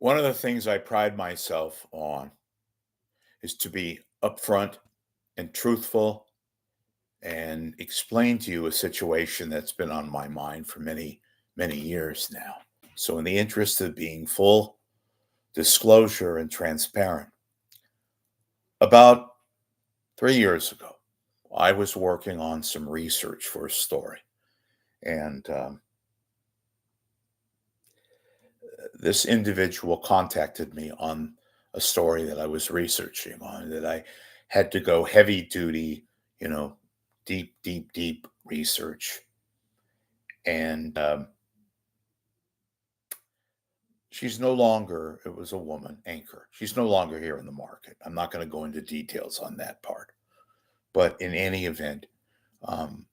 One of the things I pride myself on is to be upfront and truthful and explain to you a situation that's been on my mind for many, many years now. So, in the interest of being full disclosure and transparent, about 3 years ago, I was working on some research for a story. And this individual contacted me on a story that I was researching on, that I had to go heavy duty, you know, deep, deep, deep research. And she's no longer, it was a woman anchor. She's no longer here in the market. I'm not going to go into details on that part. But in any event, um,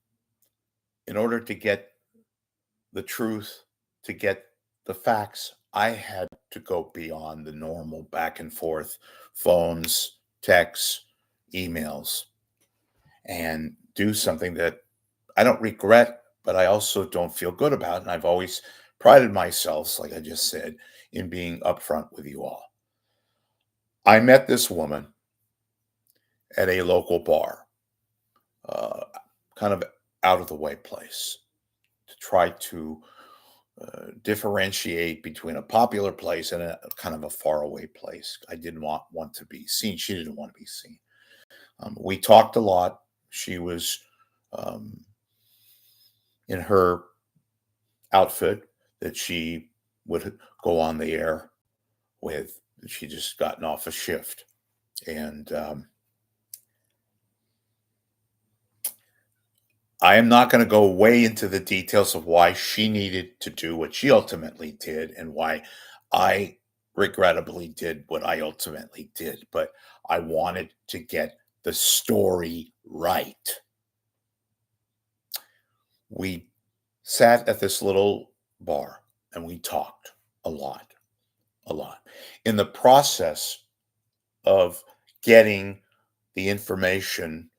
in order to get the truth, to get the facts, I had to go beyond the normal back and forth phones, texts, emails, and do something that I don't regret, but I also don't feel good about. And I've always prided myself, like I just said, in being upfront with you all. I met this woman at a local bar, uh, kind of out of the way place, to try to differentiate between a popular place and a kind of a faraway place. I didn't want to be seen. She didn't want to be seen. We talked a lot. She was um, in her outfit that she would go on the air with. She just gotten off a shift, and I am not going to go way into the details of why she needed to do what she ultimately did and why I regrettably did what I ultimately did. But I wanted to get the story right. We sat at this little bar and we talked a lot, a lot. In the process of getting the information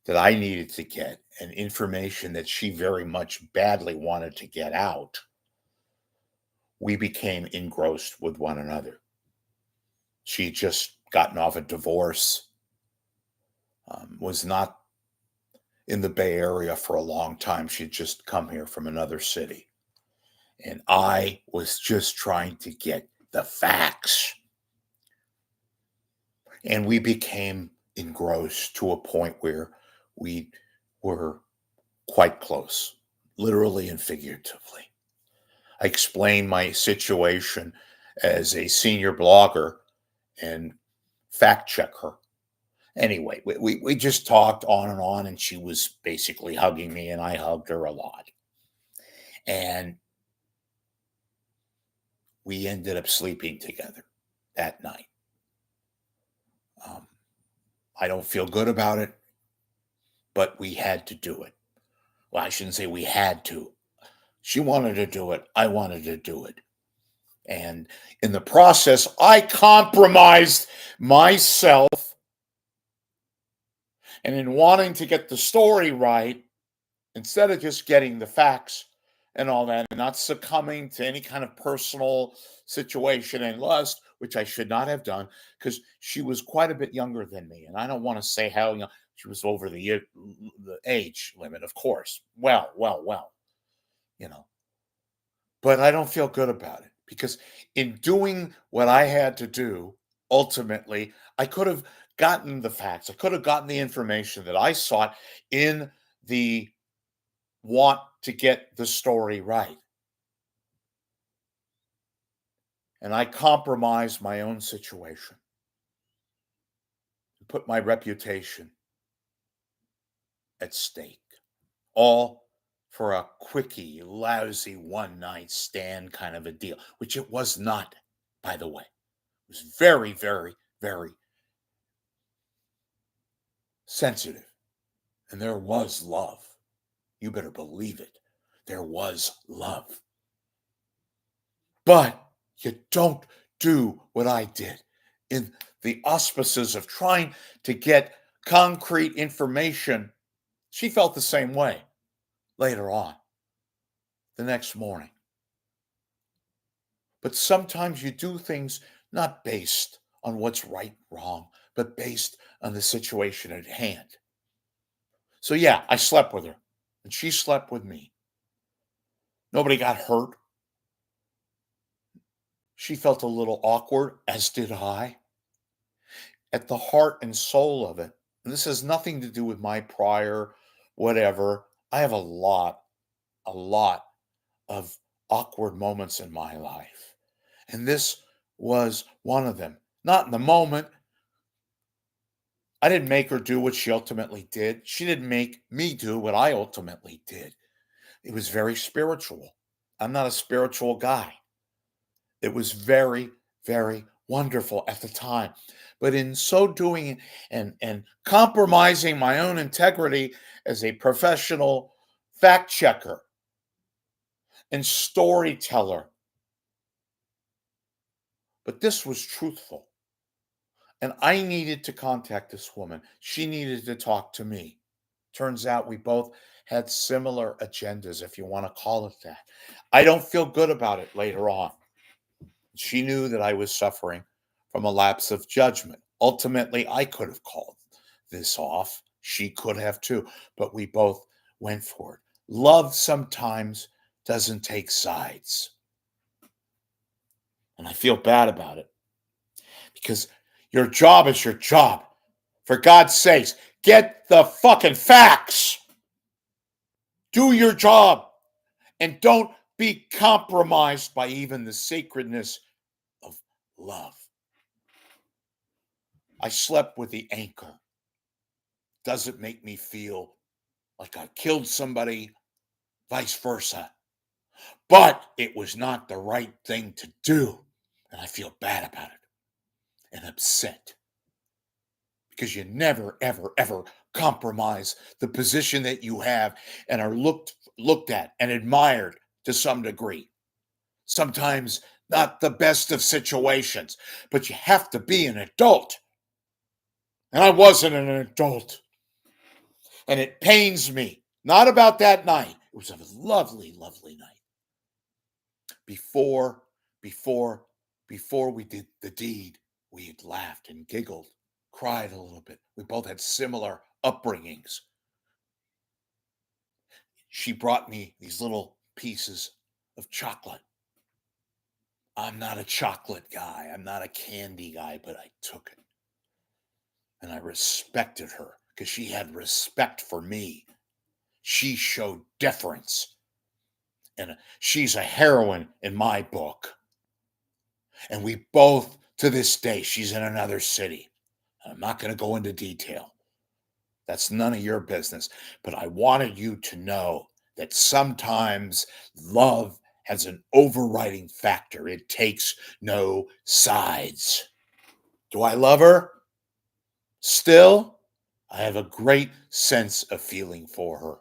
that I needed to get and information that she very much badly wanted to get out, we became engrossed with one another. She had just gotten off a divorce, was not in the Bay Area for a long time. She'd just come here from another city. And I was just trying to get the facts. And we became engrossed to a point where we were quite close, literally and figuratively. I explained my situation as a senior blogger and fact checker. Anyway, we just talked on, and she was basically hugging me, and I hugged her a lot. And we ended up sleeping together that night. Um, I don't feel good about it, but we had to do it. Well, I shouldn't say we had to. She wanted to do it. I wanted to do it. And in the process, I compromised myself. And in wanting to get the story right, instead of just getting the facts and all that, and not succumbing to any kind of personal situation and lust, which I should not have done, because she was quite a bit younger than me. And I don't want to say how young she was, over the age limit, of course. Well, you know. But I don't feel good about it because in doing what I had to do, ultimately, I could have gotten the facts. I could have gotten the information that I sought in the want to get the story right. And I compromised my own situation, put my reputation at stake, all for a quickie, lousy one night stand kind of a deal, which it was not, by the way. It was very, very, very sensitive. And there was love. You better believe it. There was love. But you don't do what I did in the auspices of trying to get concrete information. She felt the same way later on, the next morning. But sometimes you do things not based on what's right, wrong, but based on the situation at hand. So yeah, I slept with her and she slept with me. Nobody got hurt. She felt a little awkward, as did I. At the heart and soul of it, and this has nothing to do with my prior whatever. I have a lot of awkward moments in my life. And this was one of them. Not in the moment. I didn't make her do what she ultimately did. She didn't make me do what I ultimately did. It was very spiritual. I'm not a spiritual guy. It was very, very wonderful at the time. But in so doing and compromising my own integrity as a professional fact checker and storyteller, but this was truthful. And I needed to contact this woman. She needed to talk to me. Turns out we both had similar agendas, if you want to call it that. I don't feel good about it later on. She knew that I was suffering from a lapse of judgment. Ultimately, I could have called this off. She could have too, but we both went for it. Love sometimes doesn't take sides. And I feel bad about it because your job is your job. For God's sakes, get the fucking facts. Do your job and don't be compromised by even the sacredness of love. I slept with the anchor. Doesn't make me feel like I killed somebody, vice versa. But it was not the right thing to do. And I feel bad about it and upset because you never, ever, ever compromise the position that you have and are looked at and admired to some degree. Sometimes not the best of situations, but you have to be an adult. And I wasn't an adult. And it pains me. Not about that night. It was a lovely, lovely night. Before, before, before we did the deed, we had laughed and giggled, cried a little bit. We both had similar upbringings. She brought me these little pieces of chocolate. I'm not a chocolate guy. I'm not a candy guy, but I took it. And I respected her because she had respect for me. She showed deference. And she's a heroine in my book. And we both, to this day, she's in another city. I'm not going to go into detail. That's none of your business. But I wanted you to know that sometimes love has an overriding factor. It takes no sides. Do I love her? Still, I have a great sense of feeling for her.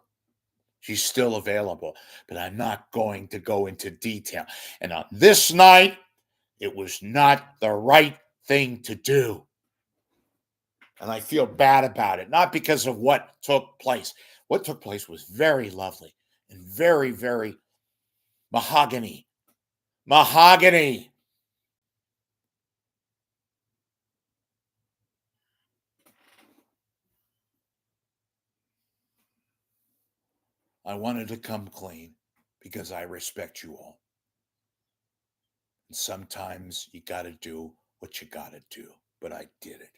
She's still available, but I'm not going to go into detail. And on this night, it was not the right thing to do. And I feel bad about it, not because of what took place. What took place was very lovely and very, very mahogany. Mahogany. I wanted to come clean because I respect you all. And sometimes you got to do what you got to do, but I did it.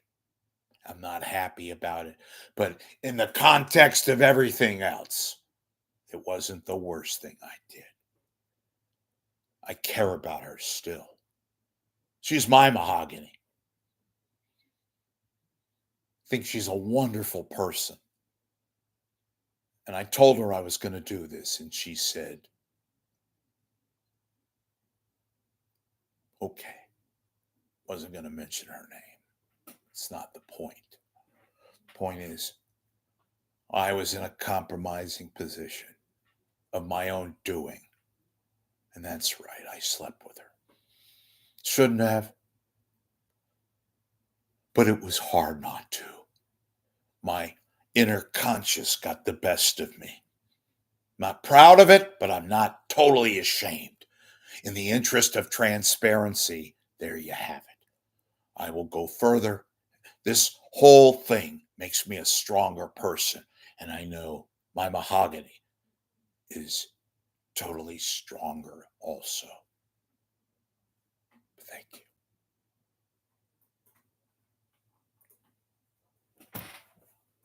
I'm not happy about it. But in the context of everything else, it wasn't the worst thing I did. I care about her still. She's my mahogany. I think she's a wonderful person. And I told her I was going to do this, and she said, okay. Wasn't going to mention her name. It's not the point. The point is, I was in a compromising position of my own doing. And that's right, I slept with her. Shouldn't have, but it was hard not to. My inner conscience got the best of me. Not proud of it, but I'm not totally ashamed. In the interest of transparency, there you have it. I will go further. This whole thing makes me a stronger person, and I know my mahogany is totally stronger also. Thank you.